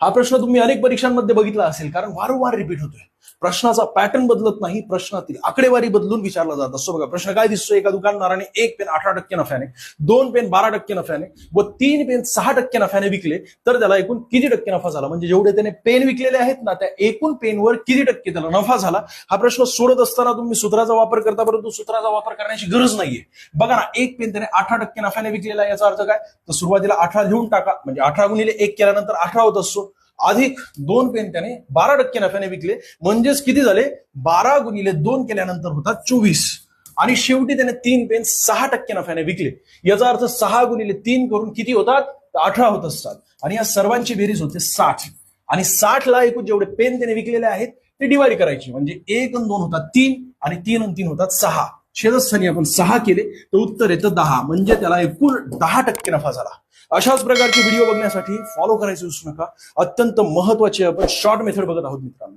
हा प्रश्न तुम्ही अनेक परीक्षांमध्ये बघितला असेल, कारण वारंवार रिपीट होतोय. प्रश्नाचा पॅटर्न बदलत नाही, प्रश्नातील आकडेवारी बदलून विचारला जात असतो. बघा प्रश्न काय दिसतोय, एका दुकानदाराने 1 पेन 18% नफ्याने, 2 पेन 12% नफ्याने व 3 पेन 6% नफ्याने विकले, तर त्याला एकूण किती टक्के नफा झाला? म्हणजे जेवढे त्याने पेन विकलेले आहेत ना, त्या एकूण पेनवर किती टक्के त्याला नफा झाला? हा प्रश्न सोडत असताना तुम्ही सूत्राचा वापर करता, परंतु सूत्राचा वापर करण्याची गरज नाहीये. बघा ना, 1 पेन त्याने 18% नफ्याने विकलेला आहे, याचा अर्थ काय? तर सुरुवातीला 18 लिहून टाका, म्हणजे 18 गुणिले 1 केल्यानंतर 18 होत असतो, अधिक 2 पेन त्याने 12% नफ्याने विकले, म्हणजेच किती झाले? 12 गुणिले 2 केल्यानंतर होतात 24, आणि शेवटी त्याने 3 पेन 6% नफ्याने विकले. याचा अर्थ 6 गुणिले 3 करून किती होतात? 18 होत असतात, आणि या सर्वांची बेरीज होते 60. आणि 60 ला एकूण जेवढे पेन त्याने विकलेले आहेत ते डिवाइड करायचे, म्हणजे 1 आणि 2 होतात 3, आणि 3 आणि 3 होतात 6. छेदस्थानी आपण 6 केले तर उत्तर येतं 10, म्हणजे त्याला एकूण 10% नफा झाला. अशाच प्रकारचे व्हिडिओ बघण्यासाठी फॉलो करायचे विसरू नका. अत्यंत महत्वाचे आपण शॉर्ट मेथड बघत आहोत मित्रांनो.